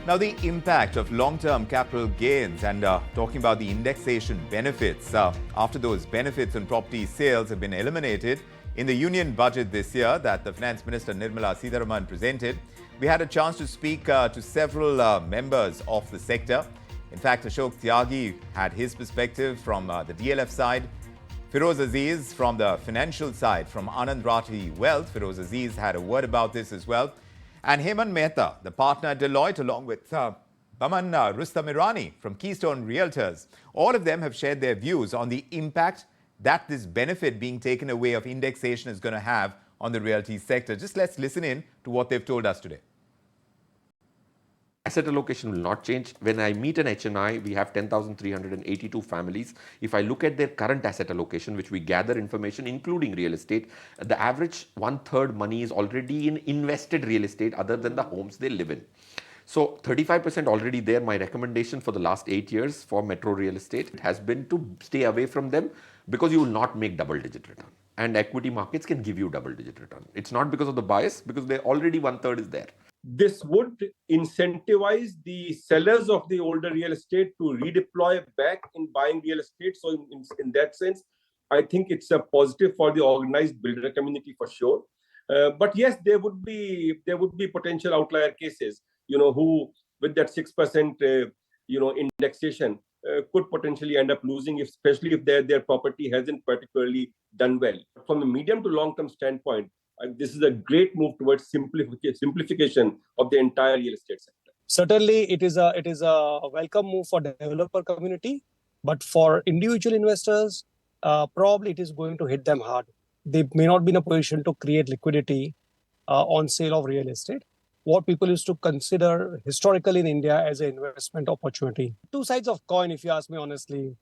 Now, the impact of long-term capital gains and talking about the indexation benefits after those benefits on property sales have been eliminated in the union budget this year that the Finance Minister Nirmala Sitharaman presented. We had a chance to speak to several members of the sector. In fact, Ashok Tyagi had his perspective from the DLF side. Feroz Aziz from the financial side, from Anand Rathi Wealth. Feroz Aziz had a word about this as well. And Hemant Mehta, the partner at Deloitte, along with Baman Rustam Irani from Keystone Realtors. All of them have shared their views on the impact that this benefit being taken away of indexation is going to have on the realty sector. Just let's listen in to what they've told us today. Asset allocation will not change. When I meet an HNI, we have 10,382 families. If I look at their current asset allocation, which we gather information, including real estate, the average 1/3 money is already in invested real estate other than the homes they live in. So 35% already there. My recommendation for the last 8 years for metro real estate has been to stay away from them because you will not make double-digit return. And equity markets can give you double-digit return. It's not because of the bias, because they already 1/3 is there. This would incentivize the sellers of the older real estate to redeploy back in buying real estate. So in that sense, I think it's a positive for the organized builder community for sure. But yes, there would be potential outlier cases, who with that 6%, indexation could potentially end up losing, especially if their property hasn't particularly done well. From a medium to long-term standpoint, this is a great move towards simplification of the entire real estate sector. Certainly, it is a welcome move for the developer community, but for individual investors, probably it is going to hit them hard. They may not be in a position to create liquidity on sale of real estate. What people used to consider historically in India as an investment opportunity. Two sides of coin, if you ask me honestly.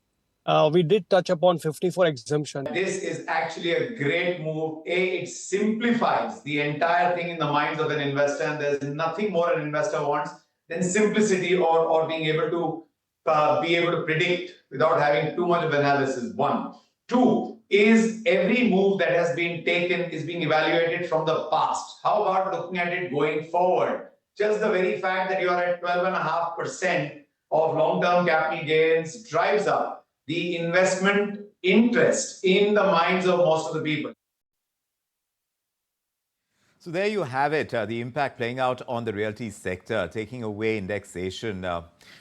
We did touch upon 54 exemption. This is actually a great move. It simplifies the entire thing in the minds of an investor, and there's nothing more an investor wants than simplicity or being able to predict without having too much of analysis. One. Two is every move that has been taken is being evaluated from the past. How about looking at it going forward? Just the very fact that you are at 12.5% of long-term capital gains drives up the investment interest in the minds of most of the people. So there you have it, the impact playing out on the realty sector, taking away indexation.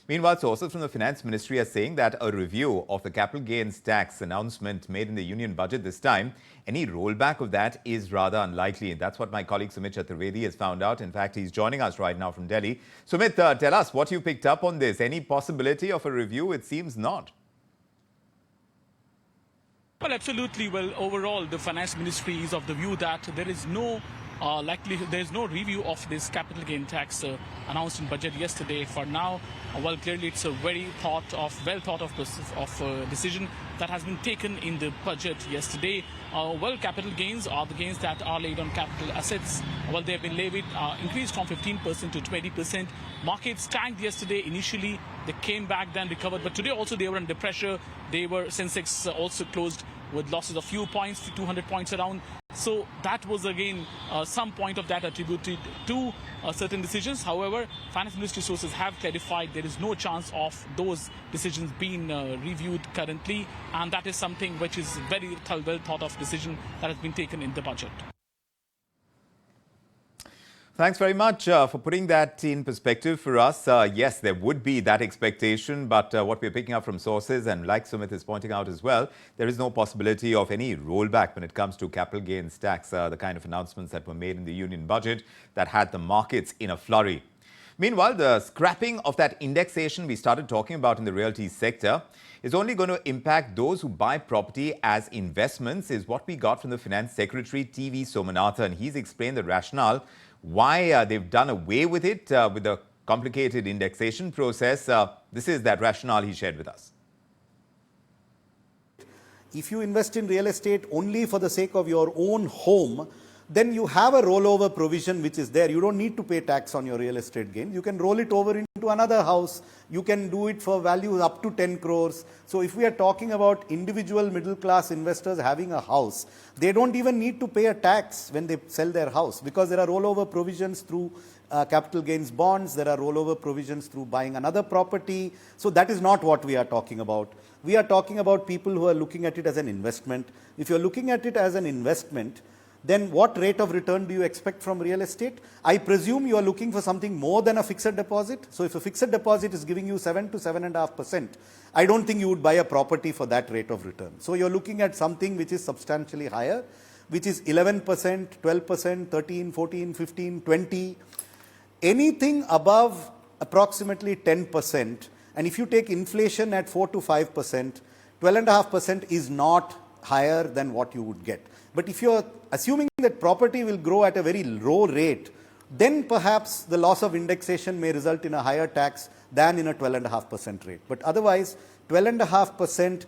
Meanwhile, sources from the Finance Ministry are saying that a review of the capital gains tax announcement made in the union budget this time, any rollback of that is rather unlikely. And that's what my colleague Sumit Chaturvedi has found out. In fact, he's joining us right now from Delhi. Sumit, tell us what you picked up on this. Any possibility of a review? It seems not. Well, absolutely. Well, overall, the Finance Ministry is of the view that there is no likelihood, there is no review of this capital gain tax announced in budget yesterday. For now, well, clearly it's a very well thought of decision that has been taken in the budget yesterday. Well, capital gains are the gains that are laid on capital assets. Well, they have been levied, increased from 15% to 20%. Markets tanked yesterday. Initially, they came back, then recovered. But today also they were under pressure. Sensex also closed with losses of few points, 200 points around. So that was again some point of that attributed to certain decisions. However, Finance Ministry sources have clarified there is no chance of those decisions being reviewed currently, and that is something which is very well thought of decision that has been taken in the budget. Thanks very much for putting that in perspective for us. Yes, there would be that expectation, but what we're picking up from sources, and like Sumit is pointing out as well, there is no possibility of any rollback when it comes to capital gains tax, the kind of announcements that were made in the union budget that had the markets in a flurry. Meanwhile, the scrapping of that indexation we started talking about in the realty sector is only going to impact those who buy property as investments, is what we got from the Finance Secretary TV Somanathan. He's explained the rationale why they've done away with it, with the complicated indexation process. This is that rationale he shared with us. If you invest in real estate only for the sake of your own home, then you have a rollover provision which is there. You don't need to pay tax on your real estate gain. You can roll it over into another house. You can do it for values up to 10 crores. So if we are talking about individual middle class investors having a house, they don't even need to pay a tax when they sell their house because there are rollover provisions through capital gains bonds, there are rollover provisions through buying another property. So that is not what we are talking about. We are talking about people who are looking at it as an investment. If you're looking at it as an investment, then what rate of return do you expect from real estate? I presume you are looking for something more than a fixed deposit. So if a fixed deposit is giving you 7 to 7.5%, I don't think you would buy a property for that rate of return. So you're looking at something which is substantially higher, which is 11%, 12%, 13, 14, 15, 20. Anything above approximately 10%, and if you take inflation at 4 to 5%, 12.5% is not higher than what you would get. But if you're assuming that property will grow at a very low rate, then perhaps the loss of indexation may result in a higher tax than in a 12.5% rate. But otherwise, 12.5%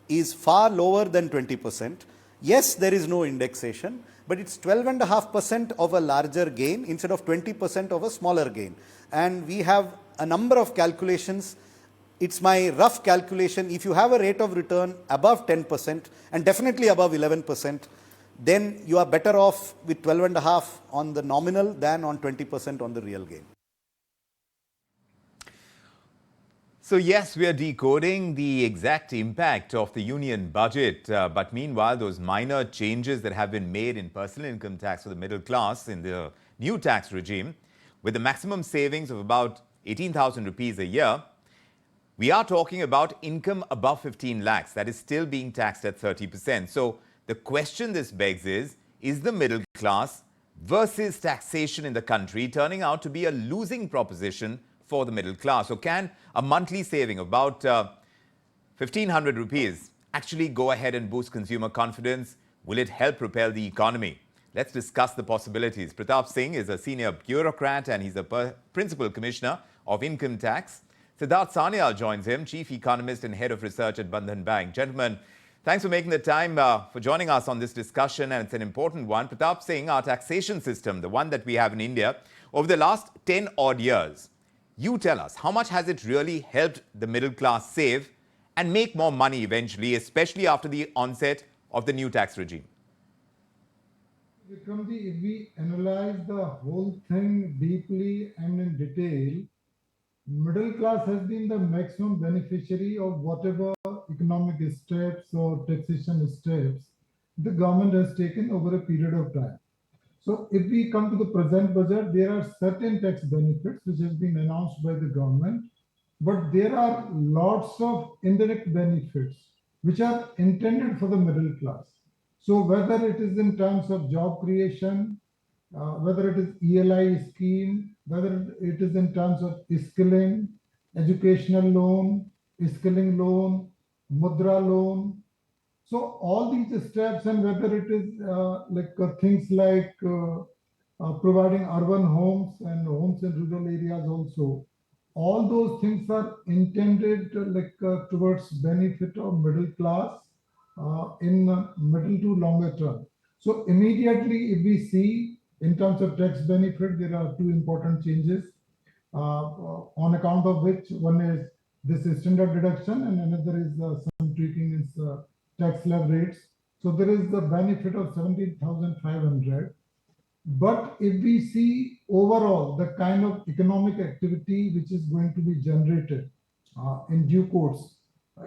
is far lower than 20%. Yes, there is no indexation, but it's 12.5% of a larger gain instead of 20% of a smaller gain. And we have a number of calculations. It's my rough calculation. If you have a rate of return above 10% and definitely above 11%, then you are better off with 12.5 on the nominal than on 20% on the real gain. So yes, we are decoding the exact impact of the union budget. But meanwhile, those minor changes that have been made in personal income tax for the middle class in the new tax regime, with the maximum savings of about 18,000 rupees a year, we are talking about income above 15 lakhs. That is still being taxed at 30%. So the question this begs is the middle class versus taxation in the country turning out to be a losing proposition for the middle class? So can a monthly saving of about 1,500 rupees actually go ahead and boost consumer confidence? Will it help propel the economy? Let's discuss the possibilities. Pratap Singh is a senior bureaucrat and he's a principal commissioner of income tax. Siddhartha Sanyal joins him, chief economist and head of research at Bandhan Bank. Gentlemen, thanks for making the time for joining us on this discussion, and it's an important one. Pratap Singh, our taxation system, the one that we have in India, over the last 10 odd years, you tell us, how much has it really helped the middle class save and make more money eventually, especially after the onset of the new tax regime? Vikram, if we analyze the whole thing deeply and in detail, middle class has been the maximum beneficiary of whatever economic steps or taxation steps the government has taken over a period of time. So if we come to the present budget, there are certain tax benefits which have been announced by the government, but there are lots of indirect benefits which are intended for the middle class. So whether it is in terms of job creation, whether it is ELI scheme, whether it is in terms of skilling, educational loan, skilling loan, mudra loan. So all these steps, and whether it is things like providing urban homes and homes in rural areas also, all those things are intended towards benefit of middle class in middle to longer term. So immediately, if we see in terms of tax benefit, there are two important changes on account of which one is this standard deduction and another is some tweaking in tax slab rates. So there is the benefit of 17,500. But if we see overall the kind of economic activity which is going to be generated in due course,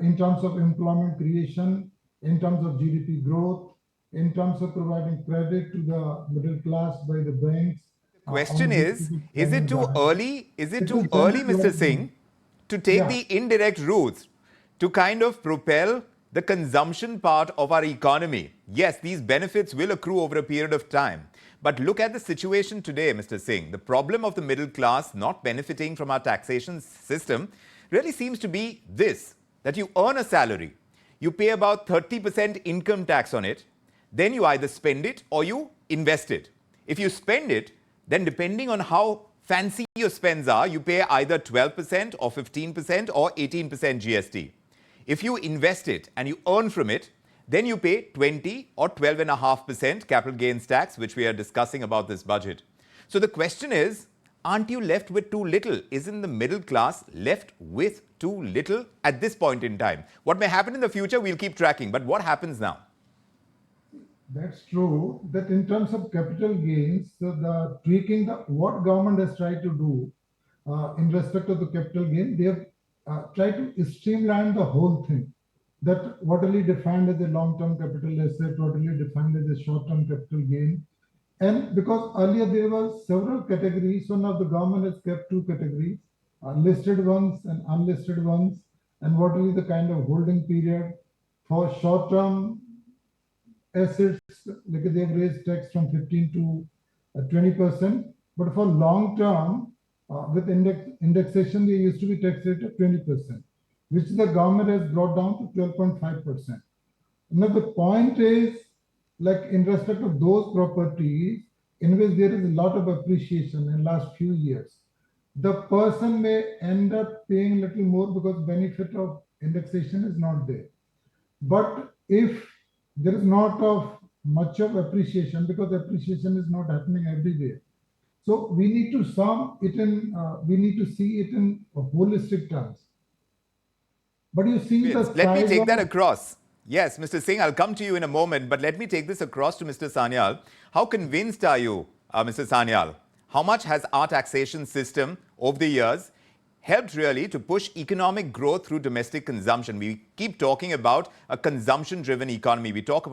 in terms of employment creation, in terms of GDP growth, in terms of providing credit to the middle class by the banks. The question is it too early? Is it too early, Mr. Singh, to take the indirect routes to kind of propel the consumption part of our economy? Yes, these benefits will accrue over a period of time. But look at the situation today, Mr. Singh. The problem of the middle class not benefiting from our taxation system really seems to be this, that you earn a salary, you pay about 30% income tax on it, then you either spend it or you invest it. If you spend it, then depending on how fancy your spends are, you pay either 12% or 15% or 18% GST. If you invest it and you earn from it, then you pay 20 or 12.5% capital gains tax, which we are discussing about this budget. So the question is, aren't you left with too little? Isn't the middle class left with too little at this point in time? What may happen in the future, we'll keep tracking. But what happens now? That's true. That in terms of capital gains, the tweaking, what government has tried to do in respect of the capital gain, they have tried to streamline the whole thing. That what really defined as a long-term capital asset, what really defined as a short-term capital gain. And because earlier there were several categories, so now the government has kept two categories, listed ones and unlisted ones, and what is the kind of holding period for short-term assets, like they've raised tax from 15 to 20%, but for long term, with indexation, they used to be taxed rate at 20%, which the government has brought down to 12.5%. Now the point is, like in respect of those properties in which there is a lot of appreciation in last few years, the person may end up paying a little more because benefit of indexation is not there. But if there is not of much of appreciation, because appreciation is not happening everywhere, so we need to we need to see it in holistic terms. But you see the Let me size take of, that across. Yes, Mr. Singh, I'll come to you in a moment, but let me take this across to Mr. Sanyal. How convinced are you, Mr. Sanyal? How much has our taxation system over the years helped really to push economic growth through domestic consumption? We keep talking about a consumption-driven economy. We talk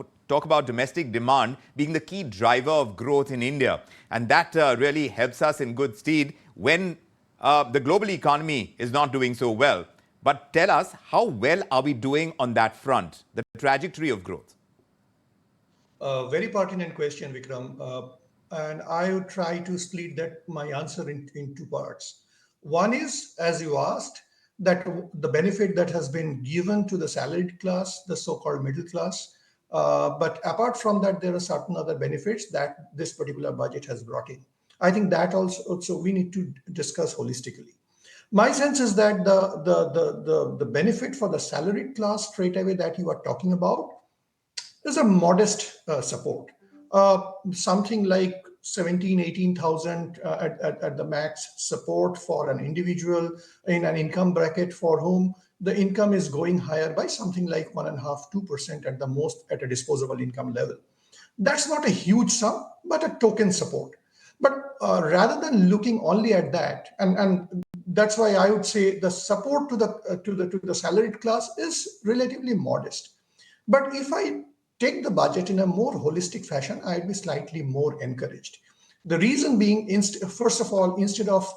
about domestic demand being the key driver of growth in India. And that really helps us in good stead when the global economy is not doing so well. But tell us, how well are we doing on that front, the trajectory of growth? Very pertinent question, Vikram. And I would try to split my answer in two parts. One is, as you asked, that the benefit that has been given to the salaried class, the so-called middle class. But apart from that, there are certain other benefits that this particular budget has brought in. I think that also we need to discuss holistically. My sense is that the benefit for the salaried class straight away that you are talking about is a modest support. Something like 18,000 at the max support for an individual in an income bracket for whom the income is going higher by something like 1.5–2% at the most at a disposable income level. That's not a huge sum, but a token support. But rather than looking only at that, and that's why I would say the support to the salaried class is relatively modest. But if I take the budget in a more holistic fashion, I'd be slightly more encouraged. The reason being, first of all, instead of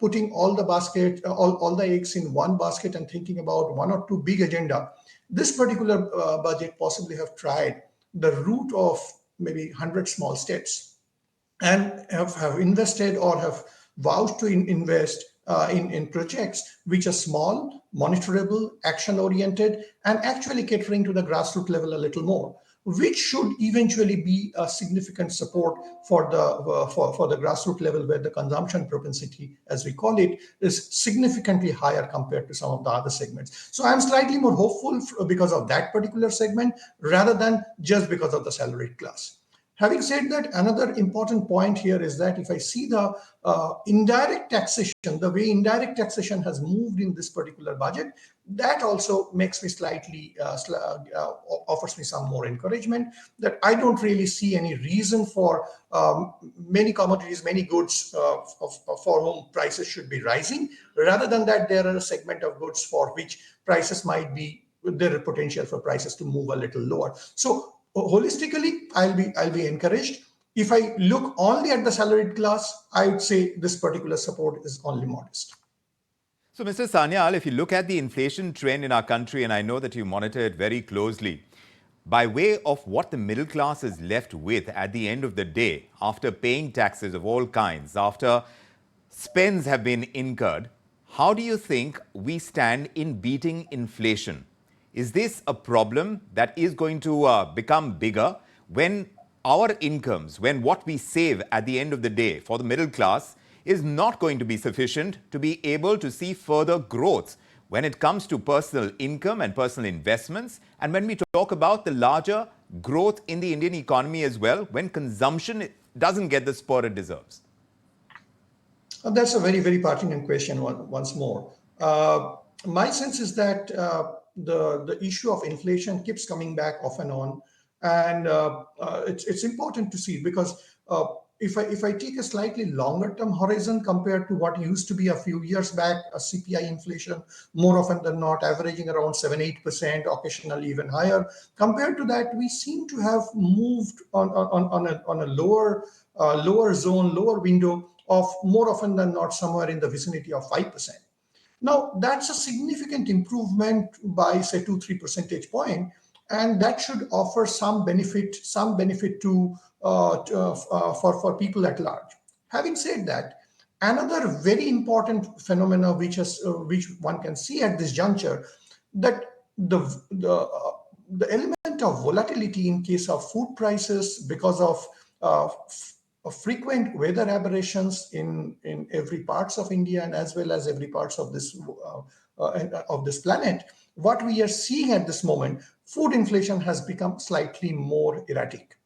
putting all the eggs in one basket and thinking about one or two big agenda, this particular budget possibly have tried the route of maybe 100 small steps and have invested or have vowed to invest in projects which are small, monitorable, action-oriented, and actually catering to the grassroots level a little more, which should eventually be a significant support for the grassroots level, where the consumption propensity, as we call it, is significantly higher compared to some of the other segments. So I'm slightly more hopeful because of that particular segment rather than just because of the salaried class. Having said that, another important point here is that if I see the indirect taxation, the way indirect taxation has moved in this particular budget, that also makes me slightly, offers me some more encouragement that I don't really see any reason for many commodities, many goods for whom prices should be rising. Rather than that, there are a segment of goods for which prices might be, there is potential for prices to move a little lower. So holistically, I'll be encouraged. If I look only at the salaried class, I would say this particular support is only modest. So, Mr. Sanyal, if you look at the inflation trend in our country, and I know that you monitor it very closely, by way of what the middle class is left with at the end of the day, after paying taxes of all kinds, after spends have been incurred, how do you think we stand in beating inflation? Is this a problem that is going to become bigger when our incomes, when what we save at the end of the day for the middle class is not going to be sufficient to be able to see further growth when it comes to personal income and personal investments, and when we talk about the larger growth in the Indian economy as well, when consumption doesn't get the spur it deserves? That's a very, very pertinent question once more. My sense is that the issue of inflation keeps coming back off and on. And it's important to see, because if I take a slightly longer term horizon compared to what used to be a few years back, a CPI inflation more often than not averaging around 7-8%, occasionally even higher. Compared to that, we seem to have moved on a lower zone, lower window of more often than not somewhere in the vicinity of 5%. Now, that's a significant improvement by, say, 2-3 percentage point, and that should offer some benefit to for people at large. Having said that, another very important phenomena which one can see at this juncture, that the element of volatility in case of food prices because of frequent weather aberrations in every parts of India and as well as every parts of this planet. What we are seeing at this moment, food inflation has become slightly more erratic.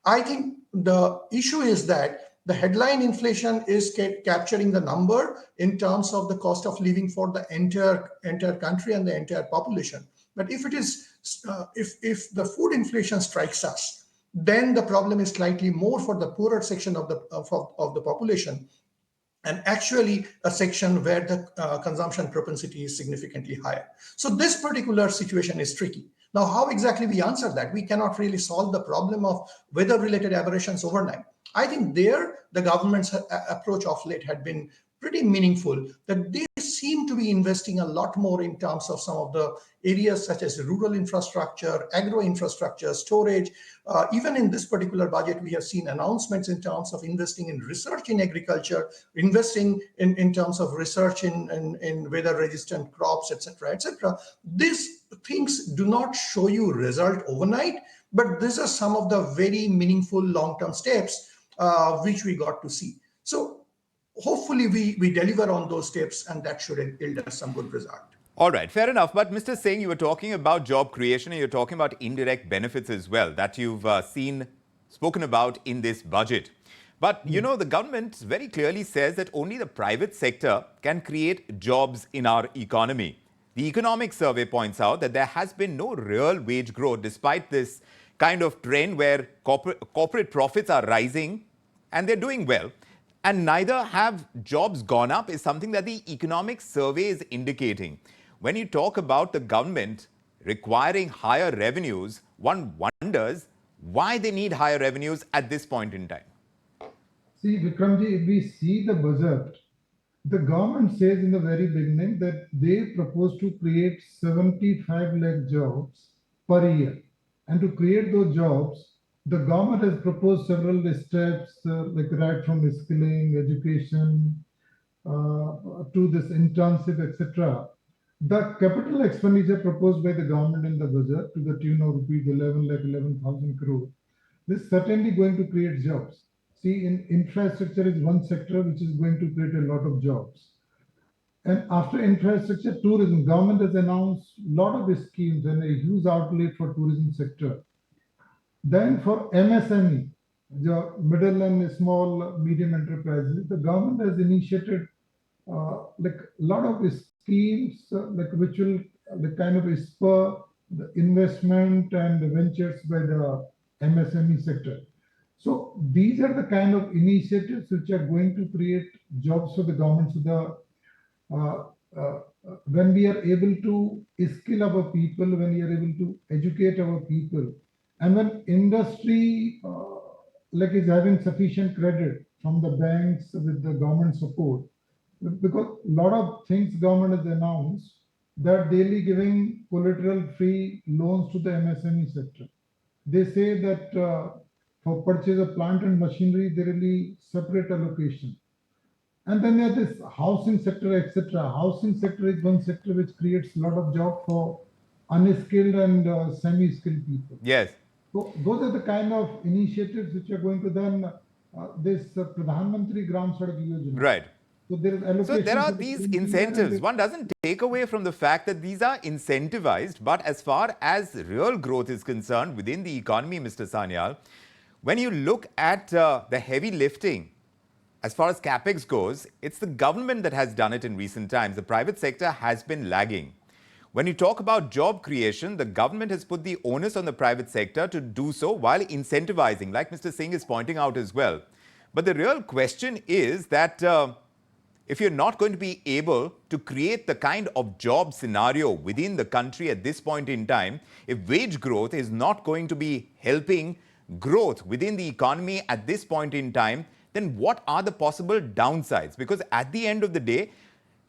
I think the issue is that the headline inflation is capturing the number in terms of the cost of living for the entire country and the entire population. But if it is if the food inflation strikes us, then the problem is slightly more for the poorer section of the population, and actually a section where the consumption propensity is significantly higher. So this particular situation is tricky. Now, how exactly we answer that? We cannot really solve the problem of weather-related aberrations overnight. I think there the government's approach of late had been pretty meaningful, that they seem to be investing a lot more in terms of some of the areas such as rural infrastructure, agro infrastructure, storage. Even in this particular budget, we have seen announcements in terms of investing in research in agriculture, investing in terms of research in weather-resistant crops, etc., etc. These things do not show you result overnight, but these are some of the very meaningful long-term steps which we got to see. So hopefully we deliver on those steps, and that should yield us some good result. All right, fair enough. But Mr. Singh, you were talking about job creation and you're talking about indirect benefits as well that you've spoken about in this budget. But, you know, the government very clearly says that only the private sector can create jobs in our economy. The economic survey points out that there has been no real wage growth despite this kind of trend where corporate profits are rising and they're doing well. And neither have jobs gone up is something that the economic survey is indicating. When you talk about the government requiring higher revenues, one wonders why they need higher revenues at this point in time. See, Vikramji, if we see the budget, the government says in the very beginning that they propose to create 75 lakh jobs per year. And to create those jobs, the government has proposed several steps, like right from skilling, education, to this intensive, etc. The capital expenditure proposed by the government in the budget to the tune of rupees 11,11,000 crore, this is certainly going to create jobs. See, in infrastructure is one sector which is going to create a lot of jobs. And after infrastructure, tourism, government has announced a lot of schemes and a huge outlay for tourism sector. Then for MSME, the middle and small medium enterprises, the government has initiated like a lot of schemes like which will kind of spur the investment and ventures by the MSME sector. So these are the kind of initiatives which are going to create jobs for the government. So when we are able to skill our people, when we are able to educate our people, and when industry is having sufficient credit from the banks with the government support, because a lot of things government has announced that they'll be giving collateral-free loans to the MSME sector. They say that for purchase of plant and machinery, there will be separate allocation. And then there is housing sector, etc. Housing sector is one sector which creates a lot of job for unskilled and semi-skilled people. Yes. So those are the kind of initiatives which are going to then this Pradhan Mantri Gram Sadak Yojana. Right. So there are these incentives. One doesn't take away from the fact that these are incentivized, but as far as real growth is concerned within the economy, Mr. Sanyal, when you look at the heavy lifting, as far as capex goes, it's the government that has done it in recent times. The private sector has been lagging. When you talk about job creation, the government has put the onus on the private sector to do so while incentivizing, like Mr. Singh is pointing out as well. But the real question is that if you're not going to be able to create the kind of job scenario within the country at this point in time, if wage growth is not going to be helping growth within the economy at this point in time, then what are the possible downsides? Because at the end of the day,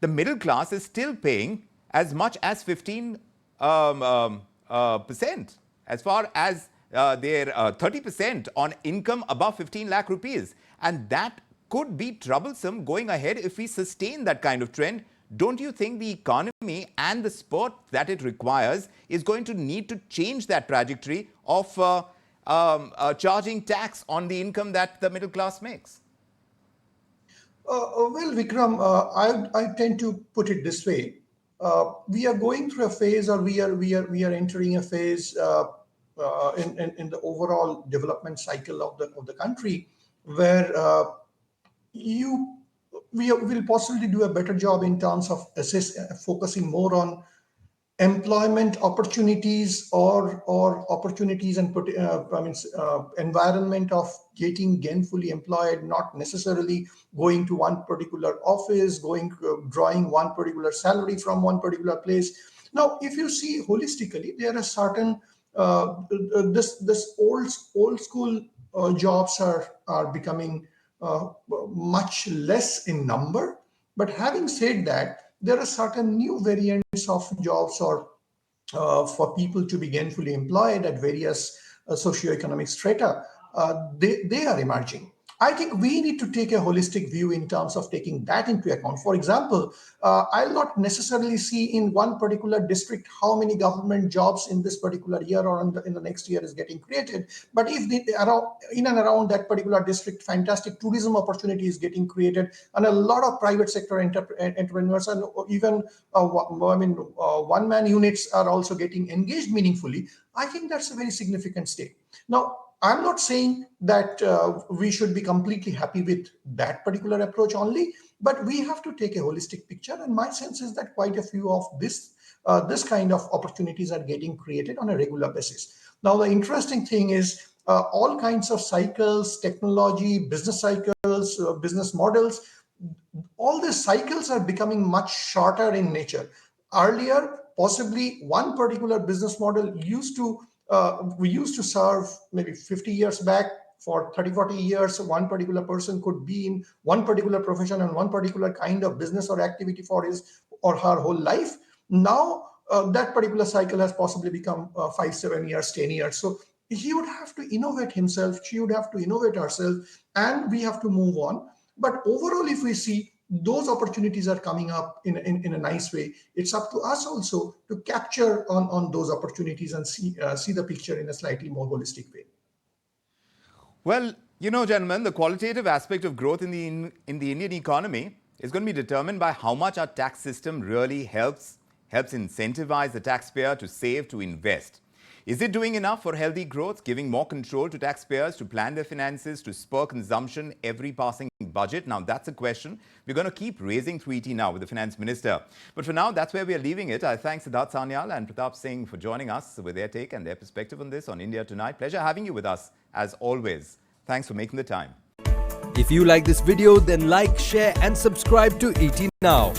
the middle class is still paying as much as 15% as far as their 30% on income above 15 lakh rupees. And that could be troublesome going ahead if we sustain that kind of trend. Don't you think the economy and the spurt that it requires is going to need to change that trajectory of charging tax on the income that the middle class makes? Well, Vikram, I tend to put it this way. We are going through a phase, or we are entering a phase in the overall development cycle of the country, where we will possibly do a better job in terms of focusing more on employment opportunities or opportunities and environment of getting gainfully employed, not necessarily going to one particular office, drawing one particular salary from one particular place. Now, if you see holistically, there are certain this old school jobs are becoming much less in number. But having said that, there are certain new variants of jobs or for people to be gainfully employed at various socioeconomic strata. They are emerging. I think we need to take a holistic view in terms of taking that into account. For example, I'll not necessarily see in one particular district how many government jobs in this particular year or in the next year is getting created. But if in and around that particular district, fantastic tourism opportunity is getting created, and a lot of private sector entrepreneurs and even one-man units are also getting engaged meaningfully, I think that's a very significant step. Now, I'm not saying that we should be completely happy with that particular approach only, but we have to take a holistic picture. And my sense is that quite a few of this kind of opportunities are getting created on a regular basis. Now, the interesting thing is all kinds of cycles, technology, business cycles, business models, all these cycles are becoming much shorter in nature. Earlier, possibly one particular business model we used to serve maybe 50 years back. For 30, 40 years, one particular person could be in one particular profession and one particular kind of business or activity for his or her whole life. Now, that particular cycle has possibly become 5, 7 years, 10 years. So he would have to innovate himself, she would have to innovate herself, and we have to move on. But overall, if we see those opportunities are coming up in a nice way, it's up to us also to capture on those opportunities and see the picture in a slightly more holistic way. Well, you know, gentlemen, the qualitative aspect of growth in the Indian economy is going to be determined by how much our tax system really helps incentivize the taxpayer to save, to invest. Is it doing enough for healthy growth, giving more control to taxpayers to plan their finances, to spur consumption every passing budget? Now, that's a question we're going to keep raising through ET Now with the Finance Minister. But for now, that's where we are leaving it. I thank Siddhartha Sanyal and Pratap Singh for joining us with their take and their perspective on this on India Tonight. Pleasure having you with us, as always. Thanks for making the time. If you like this video, then like, share and subscribe to ET Now.